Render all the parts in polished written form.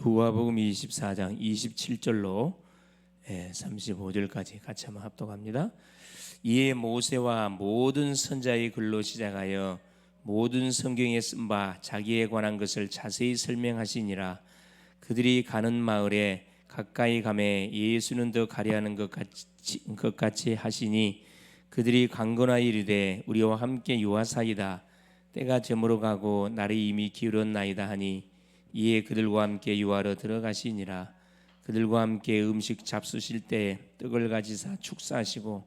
누가복음 24장 27절로 35절까지 같이 한번 합독합니다. 이에 모세와 모든 선자의 글로 시작하여 모든 성경에 쓴 바 자기에 관한 것을 자세히 설명하시니라. 그들이 가는 마을에 가까이 가매 예수는 더 가려하는 것 같이 하시니 그들이 강건하여 이르되 우리와 함께 유하사이다. 때가 저물어 가고 날이 이미 기울었나이다 하니 이에 그들과 함께 유하러 들어가시니라. 그들과 함께 음식 잡수실 때 떡을 가지사 축사하시고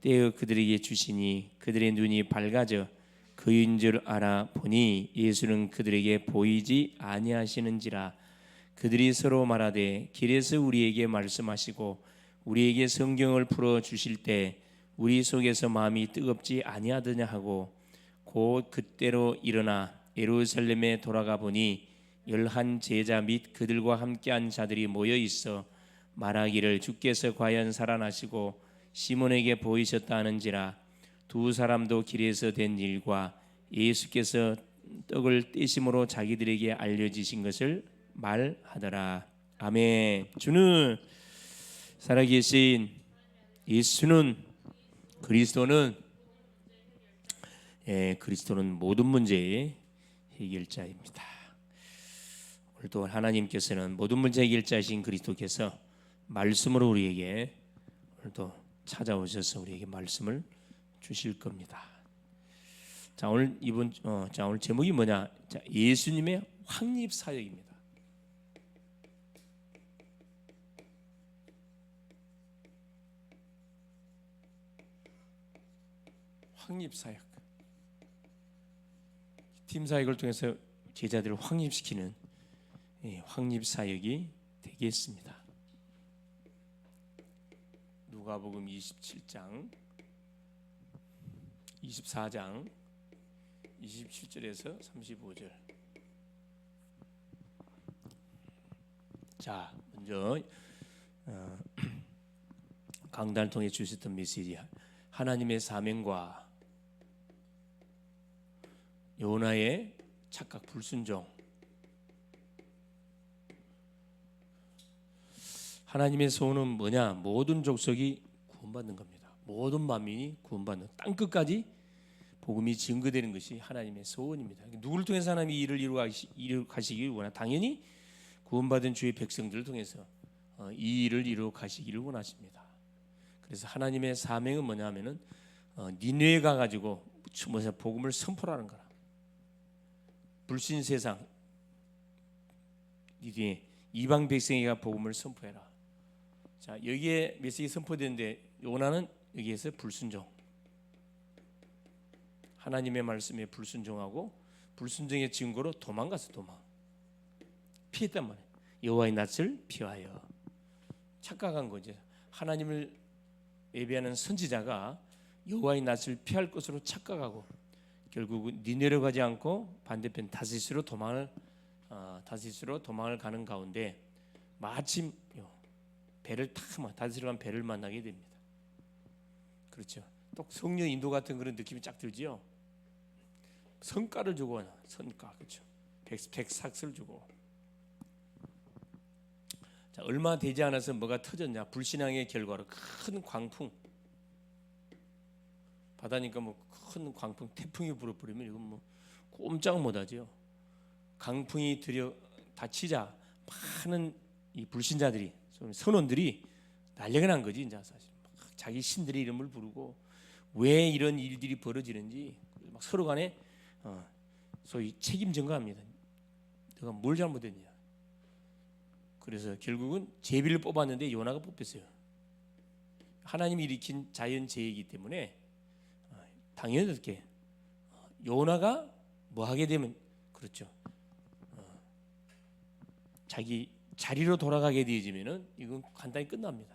떼어 그들에게 주시니 그들의 눈이 밝아져 그인 줄 알아 보니 예수는 그들에게 보이지 아니하시는지라. 그들이 서로 말하되 길에서 우리에게 말씀하시고 우리에게 성경을 풀어 주실 때 우리 속에서 마음이 뜨겁지 아니하더냐 하고 곧 그때로 일어나 예루살렘에 돌아가 보니 11 제자 및 그들과 함께한 자들이 모여 있어 말하기를 주께서 과연 살아나시고 시몬에게 보이셨다 하는지라. 두 사람도 길에서 된 일과 예수께서 떡을 떼심으로 자기들에게 알려지신 것을 말하더라. 아멘. 주는 살아계신 예수는 그리스도는 모든 문제의 해결자입니다. 오늘도 하나님께서는 모든 문제 해결자이신 그리스도께서 말씀으로 우리에게 오늘도 찾아오셔서 우리에게 말씀을 주실 겁니다. 자, 오늘 오늘 제목이 뭐냐? 자, 예수님의 확립 사역입니다. 확립 사역. 팀 사역을 통해서 제자들을 확립시키는 확립 사역이 되겠습니다. 누가복음 27장 24장 27절에서 35절. 자, 먼저 강단을 통해 주셨던 메시지, 하나님의 사명과 요나의 착각 불순종. 하나님의 소원은 뭐냐? 모든 족속이 구원받는 겁니다. 모든 만민이 구원받는, 땅 끝까지 복음이 증거되는 것이 하나님의 소원입니다. 누구를 통해서 하나님이 이 일을 이루가시기를 원하? 당연히 구원받은 주의 백성들을 통해서 이 일을 이루가시기를 원하십니다. 그래서 하나님의 사명은 뭐냐면은 니느웨에 가가지고 복음을 선포하는 거라. 불신 세상 이방 백성에게 복음을 선포해라. 자, 여기에 메시지 선포되는데 요나는 여기에서 불순종, 하나님의 말씀에 불순종하고 불순종의 증거로 도망가서 피했단 말이에요. 여호와의 낯을 피하여. 착각한 거죠. 하나님을 예배하는 선지자가 여호와의 낯을 피할 것으로 착각하고 결국은 니느웨로 가지 않고 반대편 다시스로 도망을 가는 가운데 마침 배를 타고 다시스로 간 배를 만나게 됩니다. 그렇죠. 또 성령 인도 같은 그런 느낌이 쫙 들지요. 성과를 주고 성과, 그렇죠. 백삭을 주고. 자, 얼마 되지 않아서 뭐가 터졌냐? 불신앙의 결과로 큰 광풍. 바다니까 큰 광풍, 태풍이 불어버리면 이건 꼼짝 못하죠. 강풍이 닥치자 많은 이 불신자들이, 선원들이 난리가 난 거지. 이제 사실 자기 신들의 이름을 부르고 왜 이런 일들이 벌어지는지 막 서로 간에 소위 책임 전가합니다. 내가 뭘 잘못했냐. 그래서 결국은 제비를 뽑았는데 요나가 뽑혔어요. 하나님이 일으킨 자연재해이기 때문에 당연히 어떻게 요나가 뭐 하게 되면 그렇죠. 자기 자리로 돌아가게 되어지면은 이건 간단히 끝납니다.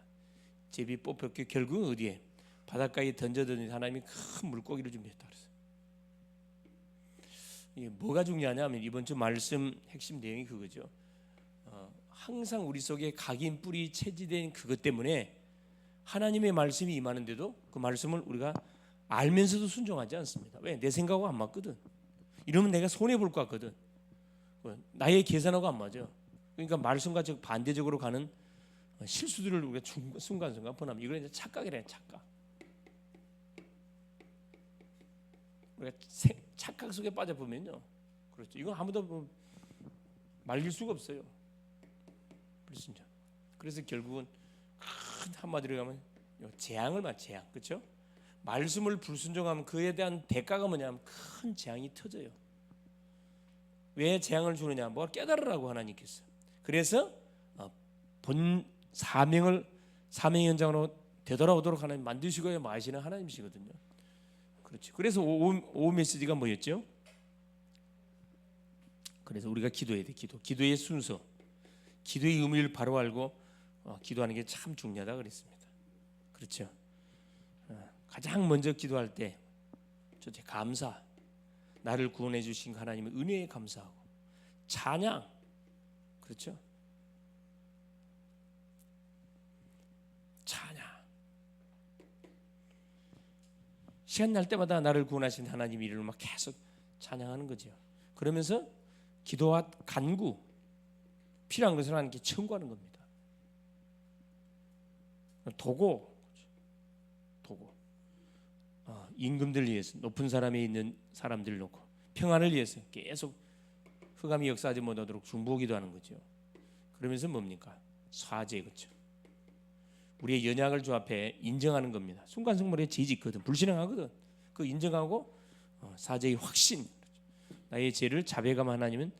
제비 뽑혔고 결국은 어디에? 바닷가에 던져드는 하나님이 큰 물고기를 준비했다 그랬어요. 이게 뭐가 중요하냐면 이번 주 말씀 핵심 내용이 그거죠. 항상 우리 속에 각인 뿌리 채지된 그것 때문에 하나님의 말씀이 임하는데도 그 말씀을 우리가 알면서도 순종하지 않습니다. 왜? 내 생각하고 안 맞거든. 이러면 내가 손해 볼 것 같거든. 나의 계산하고 안 맞아. 그러니까 말씀과 즉 반대적으로 가는 실수들을 우리가 순간순간 범하면 이걸 이제 착각이라 해요. 착각. 우리가 착각 속에 빠져보면요, 그렇죠. 이건 아무도 말릴 수가 없어요. 불순종. 그래서 결국은 큰 한마디로 가면 재앙을 재앙, 그렇죠? 말씀을 불순종하면 그에 대한 대가가 뭐냐면 큰 재앙이 터져요. 왜 재앙을 주느냐? 뭐 깨달으라고 하나님께서. 그래서 본 사명의 현장으로 되돌아오도록 하나님 만드시고 마시는 하나님이시거든요. 그렇죠. 그래서 오후 메시지가 뭐였죠? 그래서 우리가 기도해야 돼. 기도의 순서, 기도의 의미를 바로 알고 기도하는 게 참 중요하다 그랬습니다. 그렇죠. 가장 먼저 기도할 때 첫째 감사, 나를 구원해 주신 하나님의 은혜에 감사하고, 찬양, 그렇죠. 찬양. 시간 날 때마다 나를 구원하신 하나님 이름을 막 계속 찬양하는 거죠. 그러면서 기도와 간구, 필요한 것을 하나님께 청구하는 겁니다. 도고, 임금들 위해서, 높은 사람에 있는 사람들을 놓고 평안을 위해서 계속 흑암이 역사하지 못하도록 중보기도 하는 거죠. 그러면서 뭡니까? 사죄, 그렇죠. 우리의 연약을 주 앞에 인정하는 겁니다. 순간순간에 죄 짓거든, 불신앙하거든. 그 인정하고 사죄의 확신, 나의 죄를 자백하면 하나님은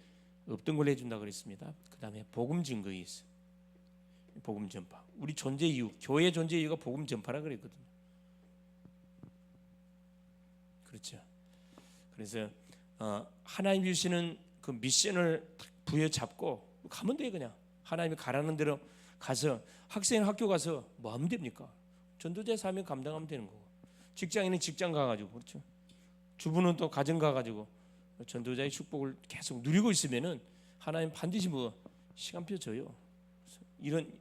없던 걸 해준다 그랬습니다. 그 다음에 복음 증거에 있어. 복음 전파. 우리 존재 이유, 교회 존재 이유가 복음 전파라 그랬거든요. 그렇죠. 그래서 하나님 주시는 그 미션을 부여잡고 가면 돼요. 그냥 하나님이 가라는 대로 가서, 학생 학교 가서 뭐 하면 됩니까? 전도자 사명 감당하면 되는 거고, 직장인은 직장 가가지고, 그렇죠. 주부는 또 가정 가가지고 전도자의 축복을 계속 누리고 있으면은 하나님 반드시 뭐 시간표 줘요. 이런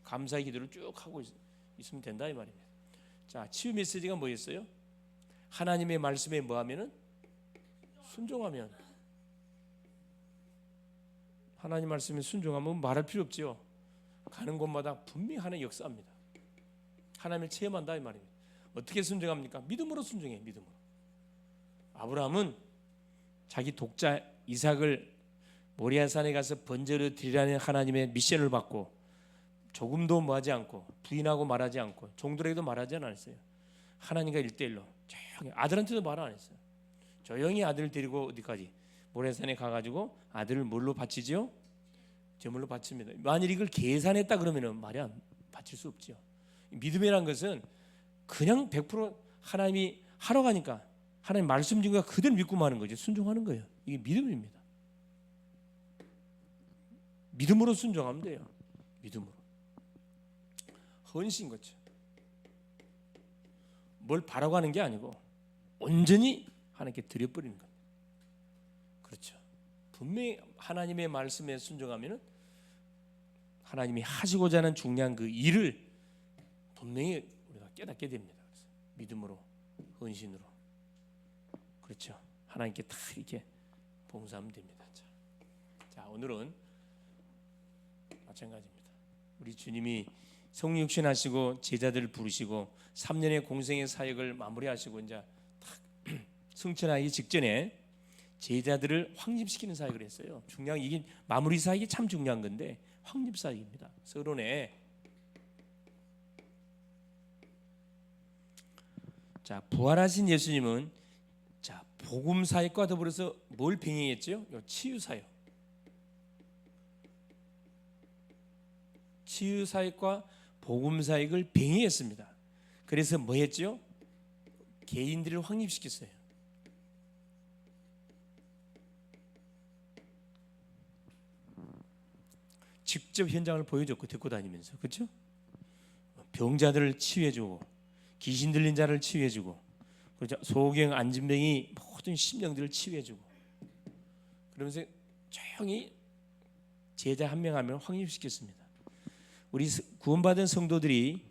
감사의 기도를 쭉 하고 있으면 된다 이 말입니다. 자, 치유 메시지가 뭐였어요? 하나님의 말씀에 뭐하면은 순종하면, 하나님 말씀에 순종하면 말할 필요 없죠. 가는 곳마다 분명히 하나님 역사합니다. 하나님을 체험한다 이 말입니다. 어떻게 순종합니까? 믿음으로 순종해. 믿음으로. 아브라함은 자기 독자 이삭을 모리아산에 가서 번제로 드리라는 하나님의 미션을 받고 조금도 뭐하지 않고, 부인하고 말하지 않고, 종들에게도 말하지 않았어요. 하나님과 1:1로 조용히, 아들한테도 말 안 했어요. 조용히 아들을 데리고 어디까지? 모리아산에 가가지고 아들을 뭘로 바치죠? 제물로 바칩니다. 만일 이걸 계산했다 그러면은 말이 안 바칠 수 없죠. 믿음이란 것은 그냥 100% 하나님이 하러 가니까 하나님 말씀 중에 그대로 믿고 마는 거죠. 순종하는 거예요. 이게 믿음입니다. 믿음으로 순종하면 돼요. 믿음으로. 헌신 거죠. 뭘 바라고 하는 게 아니고 온전히 하나님께 드려버리는 겁니다. 그렇죠. 분명히 하나님의 말씀에 순종하면은 하나님이 하시고자 하는 중요한 그 일을 분명히 우리가 깨닫게 됩니다. 그래서 믿음으로, 헌신으로, 그렇죠. 하나님께 다 이렇게 봉사하면 됩니다. 자, 오늘은 마찬가지입니다. 우리 주님이 성육신하시고 제자들을 부르시고 3년의 공생의 사역을 마무리하시고 이제 딱 승천하기 직전에 제자들을 확립시키는 사역을 했어요. 중요한, 이게 마무리 사역이 참 중요한 건데 확립 사역입니다. 서론에 자, 부활하신 예수님은 자, 복음 사역과 더불어서 뭘 병행했죠? 치유 사역. 치유 사역과 복음 사역을 병행했습니다. 그래서 뭐 했죠? 개인들을 확립시켰어요. 직접 현장을 보여줬고 데리고 다니면서, 그렇죠? 병자들을 치유해주고, 귀신 들린 자를 치유해주고, 그렇죠? 소경, 안진병이 모든 심령들을 치유해주고, 그러면서 조용히 제자 한 명 한 명 확립시켰습니다. 우리 구원받은 성도들이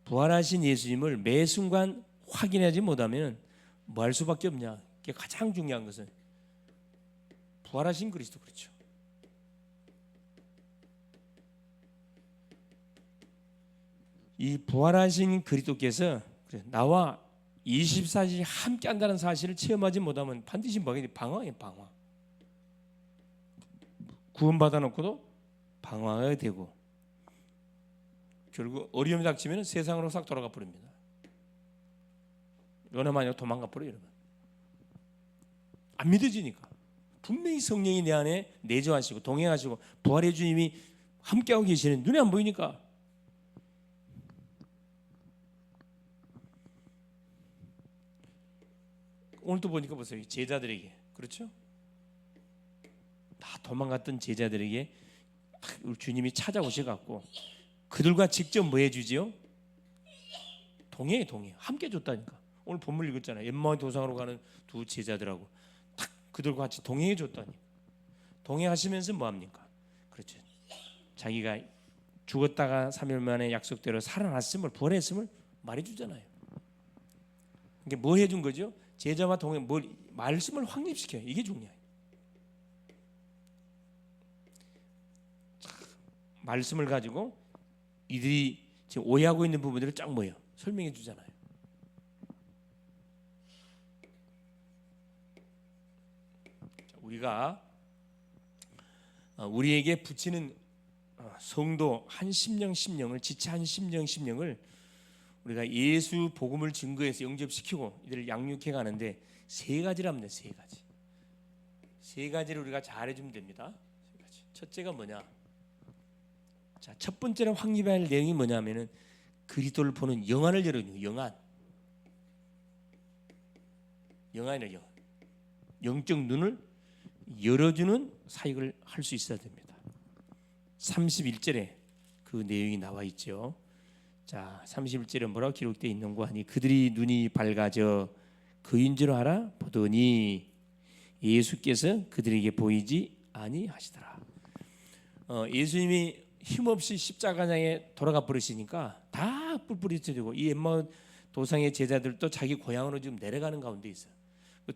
부활하신 예수님을 매 순간 확인하지 못하면 뭐 할 수밖에 없냐? 가장 중요한 것은 부활하신 그리스도, 그렇죠? 이 부활하신 그리스도께서 나와 24시간 함께 한다는 사실을 체험하지 못하면 반드시 뭐가 방황이에요. 방황. 구원받아 놓고도 방황하게 되고 결국 어려움이 닥치면 세상으로 싹 돌아가 버립니다. 연애만 도망가 버려요. 여러분. 안 믿어지니까. 분명히 성령이 내 안에 내주하시고 동행하시고 부활의 주님이 함께하고 계시는 눈에 안 보이니까. 오늘도 보니까 보세요. 제자들에게 그렇죠? 다 도망갔던 제자들에게 주님이 찾아오셔갖고 그들과 직접 뭐 해주지요? 동행 함께 줬다니까. 오늘 본문 읽었잖아요. 엠마오 도상으로 가는 두 제자들하고 딱 그들과 같이 동행해 줬다니. 동행하시면서 뭐 합니까? 그렇죠. 자기가 죽었다가 3일 만에 약속대로 살아났음을 부활했음을 말해주잖아요. 이게 뭐 해준 거죠? 제자와 동행 말씀을 확립시켜요. 이게 중요해요. 말씀을 가지고 이들이 지금 오해하고 있는 부분들을 쫙 모여 설명해 주잖아요. 우리가 우리에게 붙이는 성도 한 심령을 지체 한 심령을 우리가 예수 복음을 증거해서 영접시키고 이들을 양육해 가는데 세 가지랍니다. 세 가지를 우리가 잘해주면 됩니다. 세 가지. 첫째가 뭐냐? 자, 첫 번째로 확립해야 할 내용이 뭐냐면은 그리스도를 보는 영안을 열어주는 영안이에요. 영적 눈을 열어주는 사역을 할 수 있어야 됩니다. 31절에 그 내용이 나와 있죠. 자, 31절에 뭐라고 기록되어 있는고 하니 그들이 눈이 밝아져 그인 줄 알아 보더니 예수께서 그들에게 보이지 아니하시더라. 예수님이 힘없이 십자가장에 돌아가 버리시니까 다 뿔뿔이 흩어지고 이 엠마오 도상의 제자들도 자기 고향으로 지금 내려가는 가운데 있어요.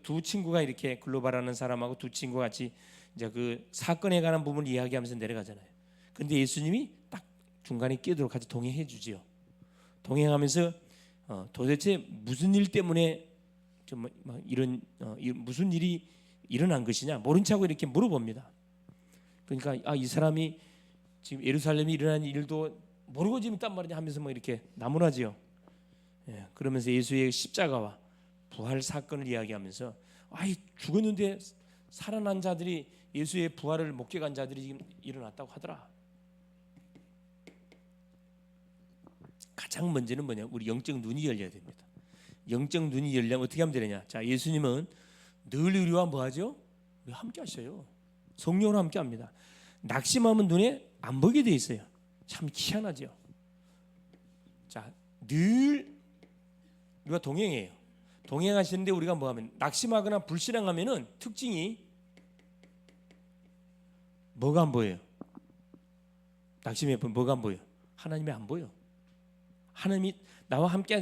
두 친구가 이렇게 글로바라는 사람하고 두 친구 같이 이제 그 사건에 관한 부분을 이야기하면서 내려가잖아요. 근데 예수님이 딱 중간에 끼어들어 같이 동행해 주지요. 동행하면서 도대체 무슨 일 때문에 좀 막 이런 무슨 일이 일어난 것이냐 모른 척하고 이렇게 물어봅니다. 그러니까 이 사람이 지금 예루살렘에 일어난 일도 모르고 지금 있단 말이냐 하면서 막 이렇게 나무라지요. 예, 그러면서 예수의 십자가와 부활 사건을 이야기하면서 죽었는데 살아난 자들이 예수의 부활을 목격한 자들이 지금 일어났다고 하더라. 가장 먼저는 뭐냐? 우리 영적 눈이 열려야 됩니다. 영적 눈이 열려면 어떻게 하면 되느냐? 자, 예수님은 늘 우리와 뭐하죠? 우리 함께 하셔요. 성령으로 함께 합니다. 낙심하면 눈에 안 보게 돼 있어요. 참 희한하죠. 자, 늘 우리가 동행해요. 동행하시는데 우리가 뭐하면 낙심하거나 불신앙하면은 특징이 뭐가 안 보여요? 낙심해 보면 뭐가 안 보여? 하나님이 안 보여. 하나님이 나와 함께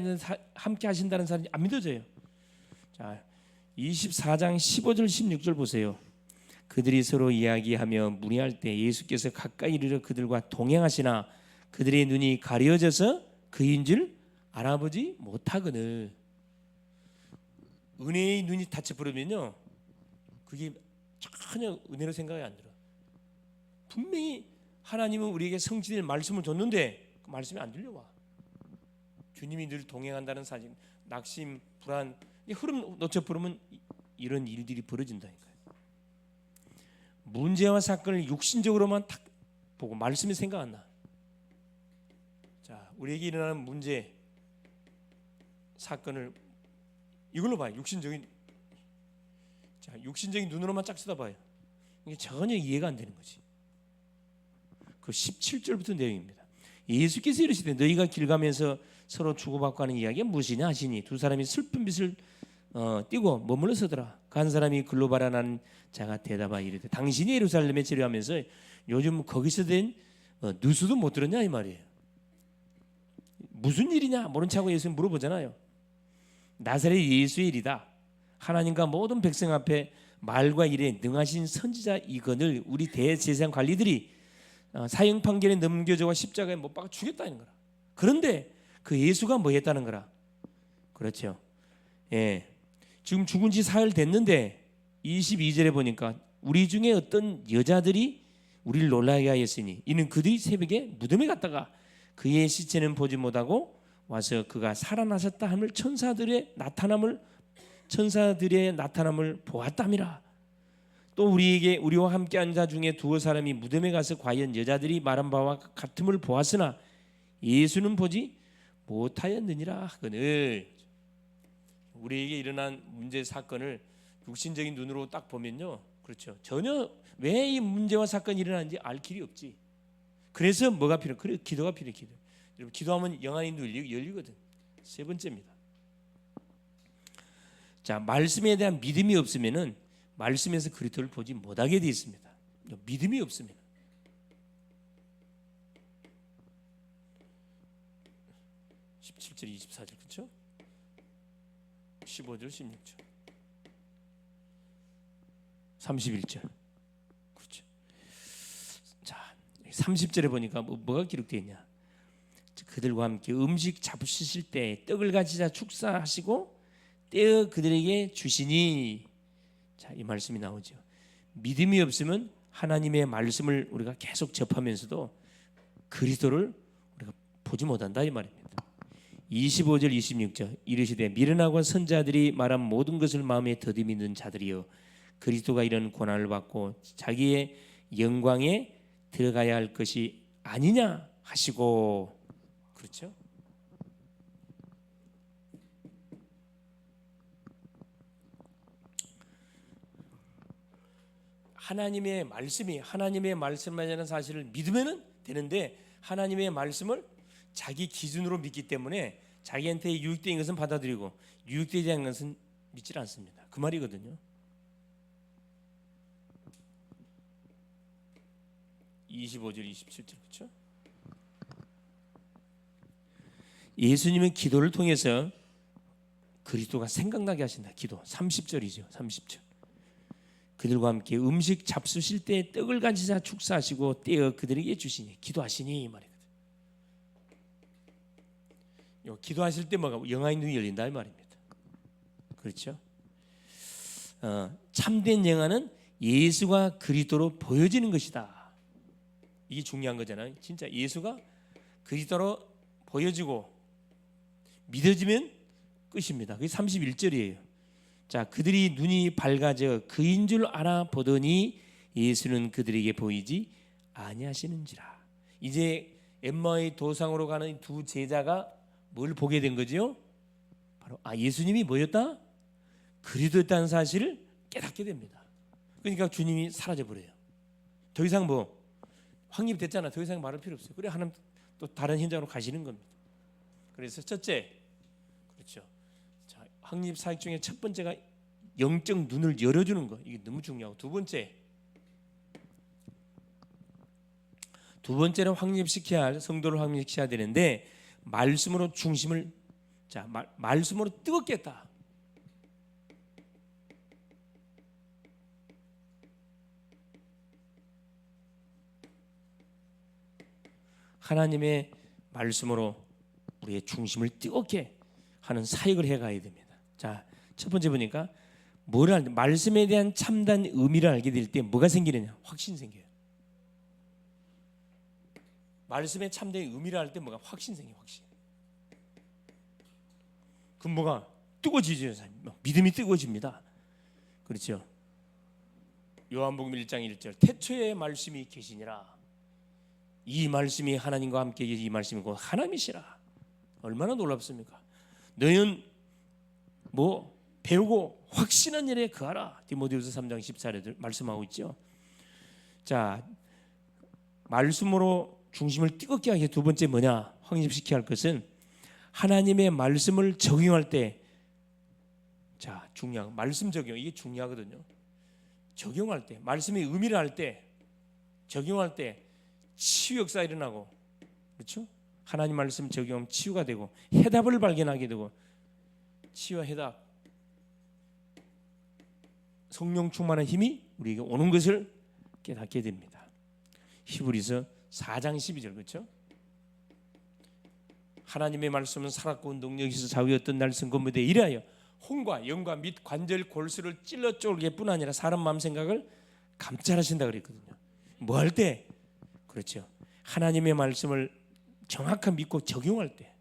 하신다는 사람이 안 믿어져요. 자, 24장 15절 16절 보세요. 그들이 서로 이야기하며 문의할 때 예수께서 가까이 이르러 그들과 동행하시나 그들의 눈이 가려져서 그인 줄 알아보지 못하거늘. 은혜의 눈이 닫혀버리면요 그게 전혀 은혜로 생각이 안 들어. 분명히 하나님은 우리에게 성취될 말씀을 줬는데 그 말씀이 안 들려와. 주님이 늘 동행한다는 사실, 낙심, 불안, 흐름 놓쳐버리면 이런 일들이 벌어진다니까요. 문제와 사건을 육신적으로만 딱 보고 말씀이 생각 안 나. 자, 우리에게 일어나는 문제, 사건을 이걸로 봐요. 육신적인 눈으로만 쫙 쳐다봐요. 이게 전혀 이해가 안 되는 거지. 그 17절부터 내용입니다. 예수께서 이르시되 너희가 길 가면서 서로 주고받고 하는 이야기가 무엇이냐 하시니 두 사람이 슬픈 빛을 띄고 머물러 서더라. 간 사람이 글로바라는 자가 대답하여 이르되 당신이 예루살렘에 체류하면서 요즘 거기서 된 뉴스도 못 들었냐 이 말이에요. 무슨 일이냐 모른 척하고 예수님 물어보잖아요. 나사렛 예수의 일이다. 하나님과 모든 백성 앞에 말과 일에 능하신 선지자 이건을 우리 대제사장 관리들이 사형 판결에 넘겨져가 십자가에 못 박아 죽였다는 거라. 그런데 그 예수가 뭐 했다는 거라. 그렇죠. 예. 지금 죽은 지 사흘 됐는데 22절에 보니까 우리 중에 어떤 여자들이 우리를 놀라게 하였으니 이는 그들이 새벽에 무덤에 갔다가 그의 시체는 보지 못하고 와서 그가 살아나셨다 함을 천사들의 나타남을 보았답니다. 또 우리와 함께 한 자 중에 두어 사람이 무덤에 가서 과연 여자들이 말한 바와 같음을 보았으나 예수는 보지 못하였느니라 하거늘. 우리에게 일어난 문제 사건을 육신적인 눈으로 딱 보면요, 그렇죠. 전혀 왜 이 문제와 사건이 일어나는지 알 길이 없지. 그래서 뭐가 필요? 그래 기도가 필요해. 기도. 여러분 기도하면 영안이 열리거든. 세 번째입니다. 자, 말씀에 대한 믿음이 없으면은 말씀에서 그리스도를 보지 못하게 되어 있습니다. 믿음이 없으면. 17절 24절 그렇죠? 15절 16절 31절 그렇죠. 자, 30절에 보니까 뭐가 기록되어 있냐? 그들과 함께 음식 잡수실 때 떡을 가지자 축사하시고 떼어 그들에게 주시니. 자, 이 말씀이 나오죠. 믿음이 없으면 하나님의 말씀을 우리가 계속 접하면서도 그리스도를 우리가 보지 못한다 이 말입니다. 25절 26절 이르시되 미련하고 선자들이 말한 모든 것을 마음에 더디 믿는 자들이여 그리스도가 이런 고난을 받고 자기의 영광에 들어가야 할 것이 아니냐 하시고. 그렇죠? 하나님의 말씀이라는 사실을 믿으면 되는데 하나님의 말씀을 자기 기준으로 믿기 때문에 자기한테 유익된 것은 받아들이고 유익되지 않은 것은 믿지 않습니다. 그 말이거든요. 25절 27절 그렇죠? 예수님은 기도를 통해서 그리스도가 생각나게 하신다. 기도 30절이죠. 30절. 그들과 함께 음식 잡수실 때 떡을 가지사 축사하시고 떼어 그들에게 주시니 기도하시니 이 말이거든. 기도하실 때 뭐가 영화의 눈이 열린다 이 말입니다. 그렇죠? 참된 영화는 예수가 그리스도로 보여지는 것이다. 이게 중요한 거잖아요. 진짜 예수가 그리스도로 보여지고 믿어지면 끝입니다. 그게 31절이에요. 자, 그들이 눈이 밝아져 그인 줄 알아보더니 예수는 그들에게 보이지 아니하시는지라. 이제 엠마오의 도상으로 가는 두 제자가 뭘 보게 된 거죠? 바로 예수님이 뭐였다? 그리스도였다는 사실을 깨닫게 됩니다. 그러니까 주님이 사라져 버려요. 더 이상 확립됐잖아. 더 이상 말할 필요 없어요. 그래 하나님 또 다른 현장으로 가시는 겁니다. 그래서 첫째, 그렇죠. 자, 확립 사역 중에 첫 번째가 영적 눈을 열어주는 거. 이게 너무 중요하고 두 번째는 확립시켜야 할 성도를 확립시켜야 되는데 말씀으로 중심을 말씀으로 뜨겁게 했다. 하나님의 말씀으로 우리의 중심을 뜨겁게 하는 사역을 해가야 됩니다. 자, 첫 번째 보니까 말씀에 대한 참된 의미를 알게 될 때 뭐가 생기느냐? 확신 생겨요. 말씀의 참된 의미를 알 때 뭐가 확신 생겨요. 확신. 그럼 뭐가 뜨거워지죠. 믿음이 뜨거워집니다. 그렇죠. 요한복음 1장 1절 태초에 말씀이 계시니라. 이 말씀이 하나님과 함께 이 말씀이 곧 하나님이시라. 얼마나 놀랍습니까? 너희는 배우고 확신한 일에 거하라. 디모데후서 3장 14절에 말씀하고 있죠. 자, 말씀으로 중심을 뜨겁게 하기 두 번째 뭐냐? 확립시켜야 할 것은 하나님의 말씀을 적용할 때, 자, 중요한 말씀 적용, 이게 중요하거든요. 적용할 때, 말씀의 의미를 알 때, 적용할 때 치유 역사 일어나고, 그렇죠? 하나님 말씀 적용하면 치유가 되고 해답을 발견하게 되고 치유와 해답, 성령 충만한 힘이 우리에게 오는 것을 깨닫게 됩니다. 히브리서 4장 12절 그렇죠? 하나님의 말씀은 살았고 능력이 있어 좌우에 어떤 날 선고무대 이래하여 혼과 영과 및 관절 골수를 찔러 쪼르게 뿐 아니라 사람 마음 생각을 감찰하신다 그랬거든요. 뭐 할 때? 그렇죠. 하나님의 말씀을 정확하게 믿고 적용할 때.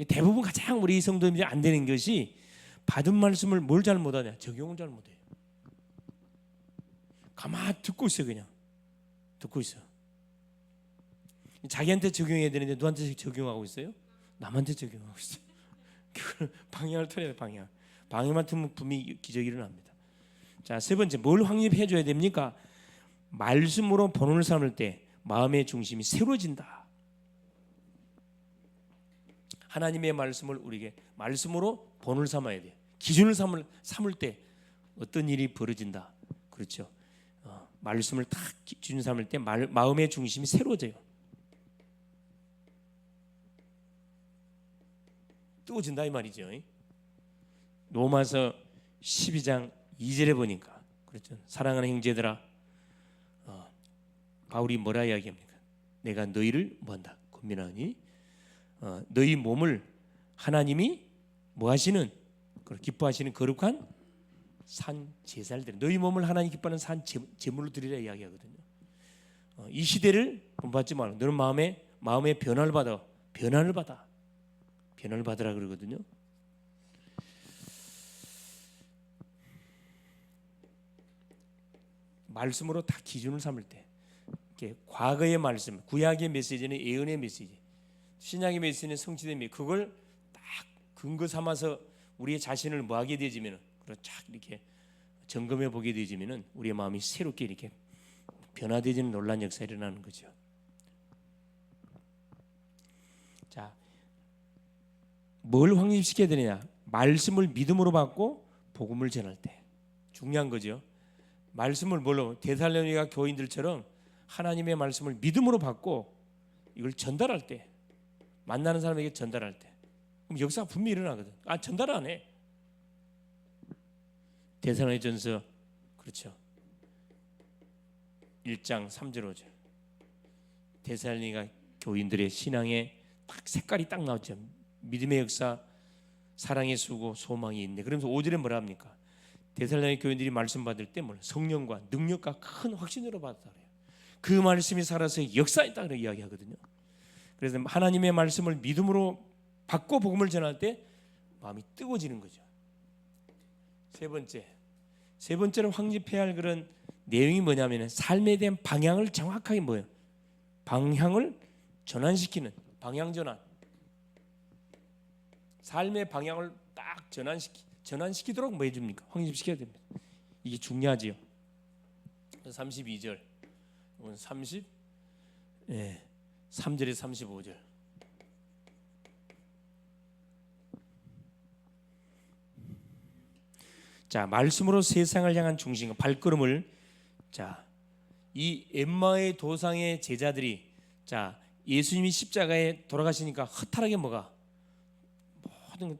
대부분 가장 우리 성도님들이 안 되는 것이 받은 말씀을 뭘 잘못하냐? 적용을 잘못해요. 가만히 듣고 있어요. 그냥 듣고 있어. 자기한테 적용해야 되는데 누구한테 적용하고 있어요? 남한테 적용하고 있어요. 그걸 방향을 틀어야 돼. 방향만 틀면 분명히 기적이 일어납니다. 자, 세 번째, 뭘 확립해 줘야 됩니까? 말씀으로 본을 삼을 때 마음의 중심이 새로워진다. 하나님의 말씀을 우리에게 말씀으로 본을 삼아야 돼요. 기준을 삼을 때 어떤 일이 벌어진다. 그렇죠. 말씀을 딱 기준 삼을 때 마음의 중심이 새로워져요. 뜨거워진다 이 말이죠. 로마서 12장 2절에 보니까 그렇죠. 사랑하는 형제들아, 바울이 뭐라 이야기합니까? 내가 너희를 뭐한다? 권면하니 너희 몸을 하나님이 뭐하시는 기뻐하시는 거룩한 산 제사를 드려. 너희 몸을 하나님 기뻐하는 산 제물로 드리라 이야기하거든요. 이 시대를 본받지 말고 너는 마음의 변화를 받으라 그러거든요. 말씀으로 다 기준을 삼을 때, 이렇게 과거의 말씀, 구약의 메시지는 예언의 메시지, 신약의 메시지는 성취된 메시지, 그걸 딱 근거 삼아서 우리의 자신을 뭐하게 되지면은, 쫙 이렇게 점검해 보게 되지면은 우리의 마음이 새롭게 이렇게 변화되지는 놀라운 역사가 일어나는 거죠. 자, 뭘 확립시켜야 되느냐? 말씀을 믿음으로 받고 복음을 전할 때 중요한 거죠. 말씀을 뭘로? 데살로니가 교인들처럼 하나님의 말씀을 믿음으로 받고 이걸 전달할 때, 만나는 사람에게 전달할 때, 그럼 역사가 분명히 일어나거든. 전달 안 해. 데살로니전서 그렇죠. 1장 3절 5절. 데살로니가 교인들의 신앙의 딱 색깔이 딱 나왔죠. 믿음의 역사, 사랑의 수고, 소망이 있네. 그러면서 5절에 뭐라 합니까? 데살로니가 교인들이 말씀 받을 때 성령과 능력과 큰 확신으로 받았다 그래요. 그 말씀이 살아서 역사했다 그렇게 이야기하거든요. 그래서 하나님의 말씀을 믿음으로 받고 복음을 전할 때 마음이 뜨거워지는 거죠. 세 번째로 확립해야 할 그런 내용이 뭐냐면 삶에 대한 방향을 정확하게 방향을 전환시키는 방향 전환. 삶의 방향을 딱 전환시키도록 뭐 해줍니까? 확립시켜야 됩니다. 이게 중요하지요. 32절, 3절에 35절. 자, 말씀으로 세상을 향한 중심과 발걸음을, 자, 이 엠마의 도상의 제자들이, 자, 예수님이 십자가에 돌아가시니까 허탈하게 모든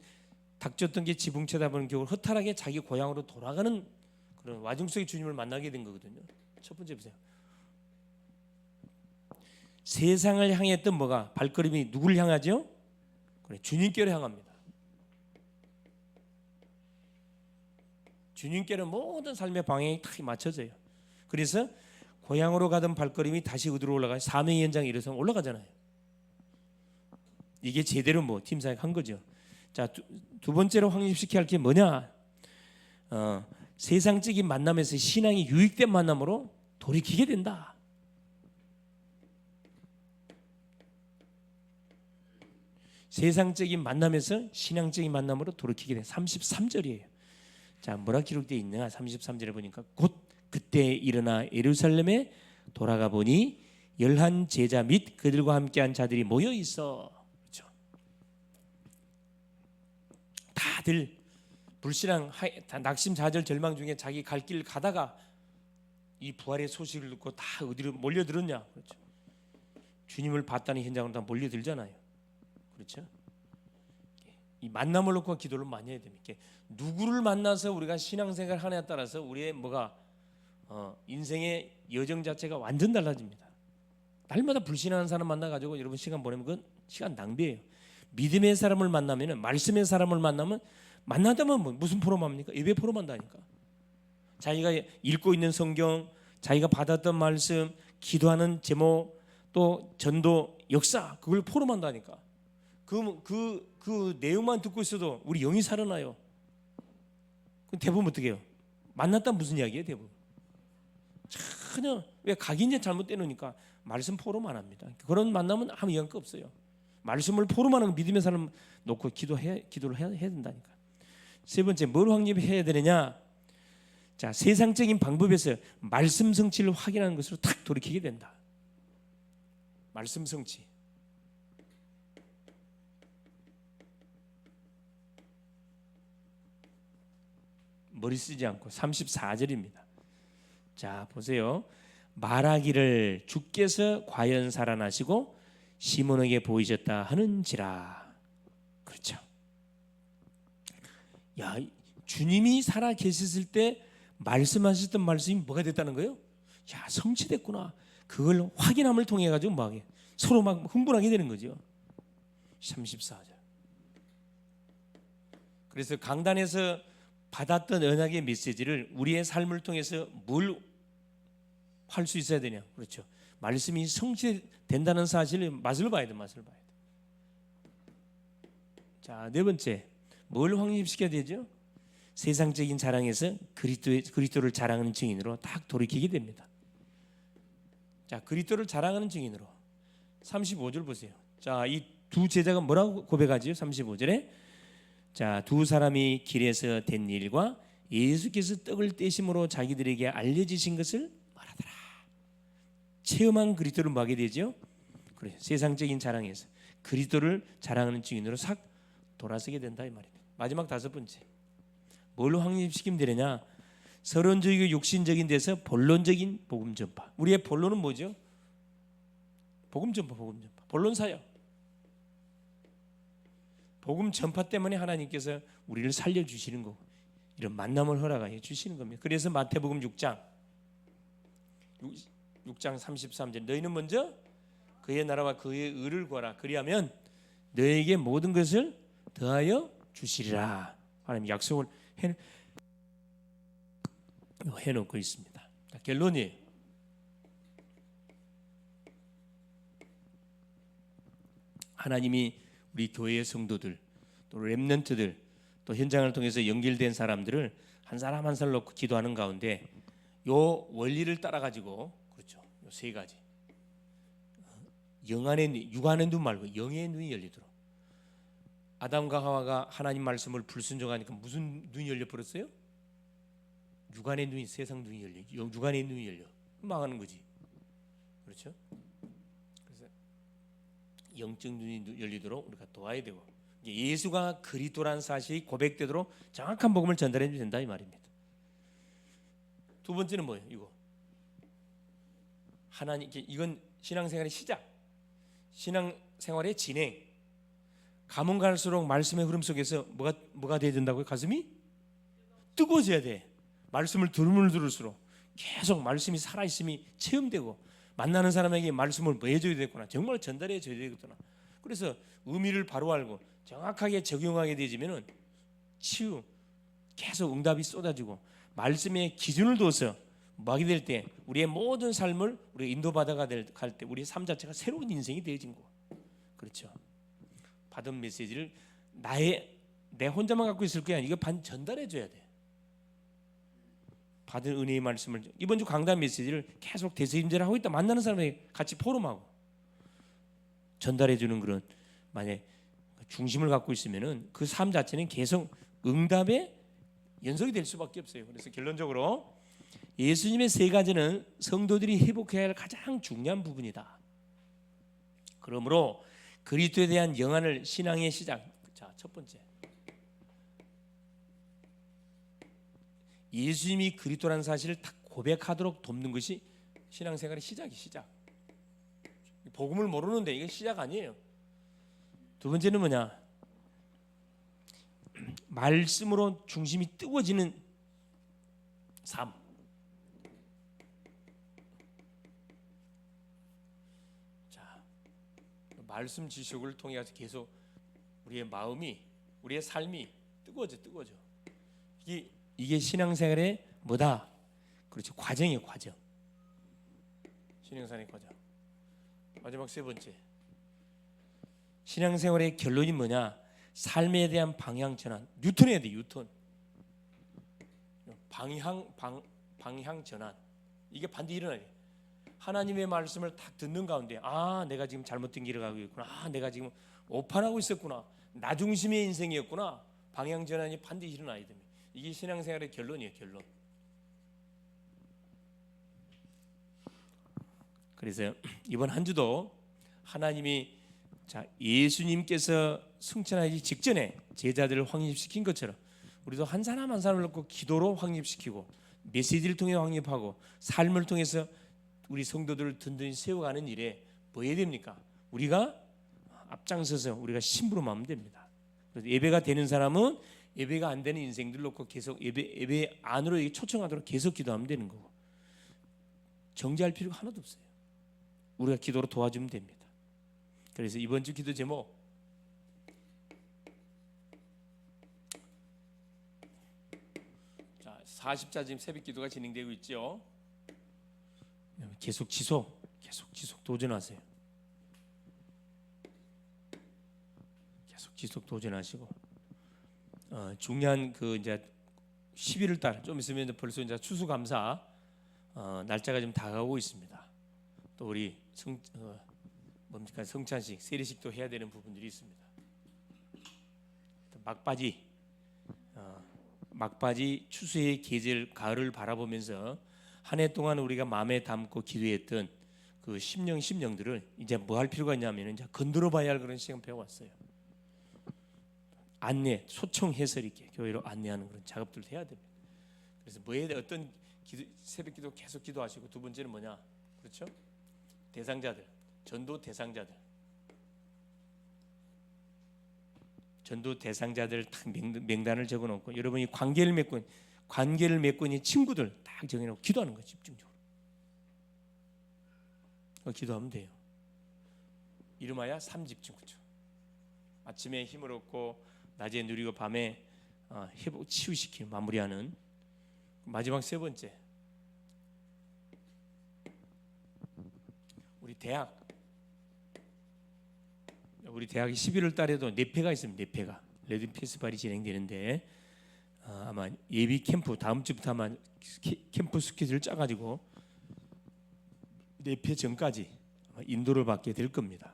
닥쳤던 게 지붕 쳐다보는 겨울 허탈하게 자기 고향으로 돌아가는 그런 와중 속에 주님을 만나게 된 거거든요. 첫 번째 보세요. 세상을 향했던 발걸음이 누굴 향하죠? 그래, 주님께로 향합니다. 주님께는 모든 삶의 방향이 딱 맞춰져요. 그래서 고향으로 가던 발걸음이 다시 어디로 올라가요? 사명의 현장에 이르러서 올라가잖아요. 이게 제대로 팀사역 한 거죠. 자, 두 번째로 확립시켜야 할 게 뭐냐? 세상적인 만남에서 신앙이 유익된 만남으로 돌이키게 된다. 세상적인 만남에서 신앙적인 만남으로 돌이키게 된 33절이에요. 자, 뭐라 기록되어 있느냐? 33절에 보니까 곧 그때 일어나 예루살렘에 돌아가 보니 11 제자 및 그들과 함께한 자들이 모여 있어. 그렇죠? 다들 불신앙, 낙심좌절 절망 중에 자기 갈 길 가다가 이 부활의 소식을 듣고 다 어디로 몰려들었냐? 그렇죠? 주님을 봤다는 현장으로 다 몰려들잖아요. 그렇죠? 이 만남을 놓고 기도를 많이 해야 됩니다. 누구를 만나서 우리가 신앙생활 하냐에 따라서 우리의 인생의 여정 자체가 완전 달라집니다. 날마다 불신하는 사람 만나가지고 여러분 시간 보내면 그건 시간 낭비예요. 믿음의 사람을 만나면은, 말씀의 사람을 만나면, 만나다면 무슨 포럼합니까? 예배 포럼한다니까. 자기가 읽고 있는 성경, 자기가 받았던 말씀, 기도하는 제목, 또 전도 역사, 그걸 포럼한다니까. 그 내용만 듣고 있어도 우리 영이 살아나요. 그럼 대부분 어떻게 해요? 만났다 무슨 이야기예요? 대부분 전혀, 왜 각인제 잘못되니까 말씀 포럼 안 합니다. 그런 만나면 아무 영향가 없어요. 말씀을 포럼하는 거 믿음의 사람 놓고 기도를 해야 된다니까. 세 번째, 뭘 확립해야 되느냐? 자, 세상적인 방법에서 말씀 성취를 확인하는 것으로 탁 돌이키게 된다. 말씀 성취. 머리 쓰지 않고 34절입니다. 자, 보세요. 말하기를 주께서 과연 살아나시고 시몬에게 보이셨다 하는지라. 그렇죠. 야, 주님이 살아 계셨을 때 말씀하셨던 말씀이 뭐가 됐다는 거예요? 야, 성취됐구나. 그걸 확인함을 통해 가지고 막 서로 막 흥분하게 되는 거죠. 34절. 그래서 강단에서 받았던 언약의 메시지를 우리의 삶을 통해서 뭘 할 수 있어야 되냐? 그렇죠. 말씀이 성취된다는 사실을 맛을 봐야 돼, 맛을 봐야 돼. 자, 네 번째, 뭘 확립시켜야 되죠? 세상적인 자랑에서 그리스도를 자랑하는 증인으로 딱 돌이키게 됩니다. 자, 그리스도를 자랑하는 증인으로 35절 보세요. 자, 이 두 제자가 뭐라고 고백하지요? 35절에 자, 두 사람이 길에서 된 일과 예수께서 떡을 떼심으로 자기들에게 알려지신 것을 말하더라. 체험한 그리스도를 뭐하게 되죠? 그래, 세상적인 자랑에서 그리스도를 자랑하는 증인으로 싹 돌아서게 된다 이 말입니다. 마지막 다섯 번째, 뭘로 확립시키면 되느냐? 서론적이고 육신적인 데서 본론적인 복음 전파. 우리의 본론은 뭐죠? 복음 전파, 복음 전파. 본론 사역. 복음 전파 때문에 하나님께서 우리를 살려주시는 거고 이런 만남을 허락해 주시는 겁니다. 그래서 마태복음 6장 33절 너희는 먼저 그의 나라와 그의 의를 구하라. 그리하면 너에게 모든 것을 더하여 주시리라. 하나님 약속을 해놓고 있습니다. 결론이에요. 하나님이 우리 교회의 성도들, 또 렘넌트들, 또 현장을 통해서 연결된 사람들을 한 사람 한 사람 놓고 기도하는 가운데 요 원리를 따라 가지고, 그렇죠, 요 세 가지, 영안의 눈, 육안의 눈 말고 영의 눈이 열리도록. 아담과 하와가 하나님 말씀을 불순종하니까 무슨 눈이 열려 버렸어요? 육안의 눈이, 세상 눈이 열려, 육안의 눈이 열려 망하는 거지. 그렇죠? 영적 눈이 열리도록 우리가 도와야 되고, 예수가 그리스도라는 사실이 고백되도록 정확한 복음을 전달해 줘야 된다 이 말입니다. 두 번째는 뭐예요? 이거 하나님, 이건 신앙생활의 시작, 신앙생활의 진행. 가면 갈수록 말씀의 흐름 속에서 뭐가 돼야 된다고요? 가슴이 뜨거워져야 돼. 말씀을 들을수록 계속 말씀이 살아있음이 체험되고, 만나는 사람에게 말씀을 뭐 해줘야 되겠구나, 정말 전달해 줘야 되겠구나. 그래서 의미를 바로 알고 정확하게 적용하게 되지면은 치유, 계속 응답이 쏟아지고 말씀의 기준을 둬서 뭐 하게 될 때 우리의 모든 삶을 우리가 인도받아가 갈 때 우리의 삶 자체가 새로운 인생이 되어진 거. 그렇죠. 받은 메시지를 내 혼자만 갖고 있을 게 아니라 이거 전달해 줘야 돼. 받은 은혜의 말씀을, 이번 주 강단 메시지를 계속 대세임제를 하고 있다. 만나는 사람에게 같이 포럼하고 전달해 주는 그런, 만약 중심을 갖고 있으면은 그 삶 자체는 계속 응답의 연속이 될 수밖에 없어요. 그래서 결론적으로 예수님의 세 가지는 성도들이 회복해야 할 가장 중요한 부분이다. 그러므로 그리스도에 대한 영안을, 신앙의 시작. 자, 첫 번째, 예수님이 그리스도라는 사실을 딱 고백하도록 돕는 것이 신앙생활의 시작. 복음을 모르는데 이게 시작 아니에요. 두 번째는 뭐냐? 말씀으로 중심이 뜨거워지는 삶. 자, 말씀 지식을 통해 계속 우리의 마음이, 우리의 삶이 뜨거워져. 이게 신앙생활의 뭐다? 그렇죠. 과정이에요, 과정. 신앙생활의 과정. 마지막 세 번째. 신앙생활의 결론이 뭐냐? 삶에 대한 방향 전환. 뉴턴해야 돼, 뉴턴. 방향 전환. 이게 반드시 일어나야 돼. 하나님의 말씀을 딱 듣는 가운데 내가 지금 잘못된 길을 가고 있구나. 내가 지금 오판하고 있었구나. 나 중심의 인생이었구나. 방향 전환이 반드시 일어나야 됩니다. 이게 신앙생활의 결론이에요, 결론. 그래서 이번 한 주도 하나님이 예수님께서 승천하기 직전에 제자들을 확립시킨 것처럼 우리도 한 사람 한 사람을 놓고 기도로 확립시키고 메시지를 통해 확립하고 삶을 통해서 우리 성도들을 든든히 세워가는 일에 뭐 해야 됩니까? 우리가 앞장서서 우리가 심부름하면 됩니다. 그래서 예배가 되는 사람은 예배가 안 되는 인생들 놓고 계속 예배 안으로 초청하도록 계속 기도하면 되는 거고, 정죄할 필요가 하나도 없어요. 우리가 기도로 도와주면 됩니다. 그래서 이번 주 기도 제목, 자 40자 지금 새벽 기도가 진행되고 있죠. 계속 지속 도전하세요. 계속 지속 도전하시고, 중요한 이제 11월 달 좀 있으면 벌써 이제 추수감사 날짜가 좀 다가오고 있습니다. 또 우리 성찬식, 세례식도 해야 되는 부분들이 있습니다. 막바지 추수의 계절 가을을 바라보면서 한 해 동안 우리가 마음에 담고 기도했던 그 심령들을 이제 뭐 할 필요가 있냐면 이제 건드려봐야 할 그런 시간 배워왔어요. 안내, 소청 해설 있게 교회로 안내하는 그런 작업들을 해야 됩니다. 그래서 뭐에 대해 어떤 새벽 기도 계속 기도하시고, 두 번째는 뭐냐? 그렇죠? 대상자들, 전도 대상자들 딱 명단을 적어놓고, 여러분이 관계를 맺고 있는 친구들 딱 정해놓고 기도하는 거예요. 집중적으로 기도하면 돼요. 이름하여 3집중. 그렇죠? 아침에 힘을 얻고 낮에 누리고 밤에 회복 치유시키는, 마무리하는. 마지막 세 번째, 우리 대학이 11월 달에도 4회가 있습니다. 4회가 레드 페스티벌이 진행되는데, 아마 예비 캠프 다음 주부터 아마 캠프 스케줄을 짜가지고 4회 전까지 아마 인도를 받게 될 겁니다.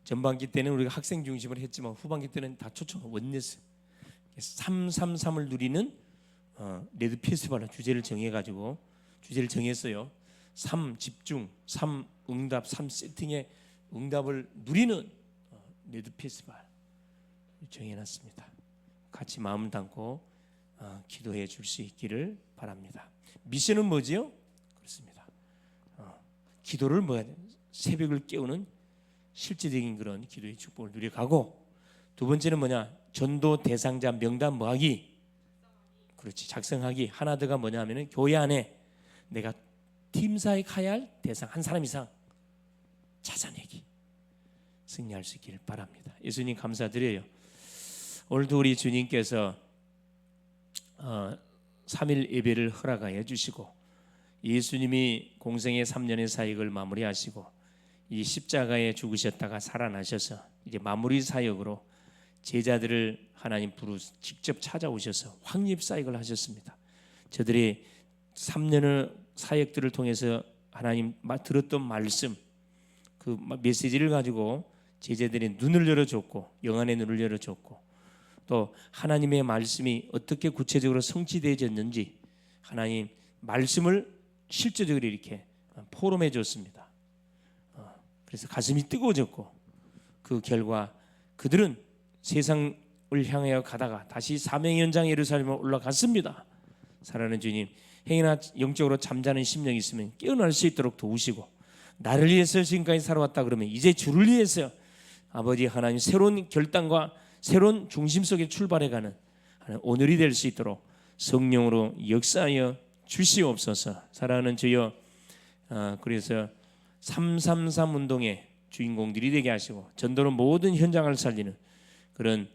전반기 때는 우리가 학생 중심으로 했지만 후반기 때는 다 초청 원내스 333을 누리는 레드 페스티벌 주제를 정했어요. 3 집중, 3 응답, 3 세팅의 응답을 누리는 레드 페스티벌 정해놨습니다. 같이 마음 담고 기도해 줄 수 있기를 바랍니다. 미션은 뭐지요? 그렇습니다. 기도를 새벽을 깨우는 실제적인 그런 기도의 축복을 누려가고, 두 번째는 뭐냐? 전도 대상자 명단 뭐하기? 그렇지, 작성하기. 하나 더가 뭐냐면은 교회 안에 내가 팀사에 가야 할 대상 한 사람 이상 찾아내기, 승리할 수 있기를 바랍니다. 예수님 감사드려요. 오늘도 우리 주님께서 3일 예배를 허락하여 주시고, 예수님이 공생의 3년의 사역을 마무리하시고 이 십자가에 죽으셨다가 살아나셔서 이제 마무리 사역으로 제자들을 하나님 직접 찾아오셔서 확립 사역을 하셨습니다. 저들이 3년의 사역들을 통해서 하나님 들었던 말씀, 그 메시지를 가지고 제자들의 눈을 열어줬고, 영안의 눈을 열어줬고, 또 하나님의 말씀이 어떻게 구체적으로 성취되어졌는지 하나님 말씀을 실제적으로 이렇게 포럼해 줬습니다. 그래서 가슴이 뜨거워졌고, 그 결과 그들은 세상을 향하여 가다가 다시 사명의 현장 예루살렘으로 올라갔습니다. 사랑하는 주님, 행여나 영적으로 잠자는 심령이 있으면 깨어날 수 있도록 도우시고, 나를 위해서 지금까지 살아왔다 그러면 이제 주를 위해서 아버지 하나님 새로운 결단과 새로운 중심 속에 출발해가는 오늘이 될 수 있도록 성령으로 역사하여 주시옵소서. 사랑하는 주여, 그래서 333 운동의 주인공들이 되게 하시고 전도로 모든 현장을 살리는 그런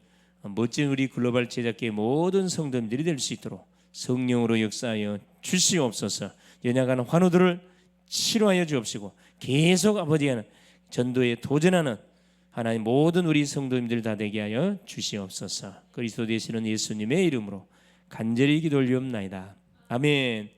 멋진 우리 글로벌 제작계의 모든 성도님들이 될 수 있도록 성령으로 역사하여 주시옵소서. 연약한 환우들을 치료하여 주옵시고 계속 아버지가 전도에 도전하는 하나님 모든 우리 성도님들 다 되게 하여 주시옵소서. 그리스도 되시는 예수님의 이름으로 간절히 기도 올리옵나이다. 아멘.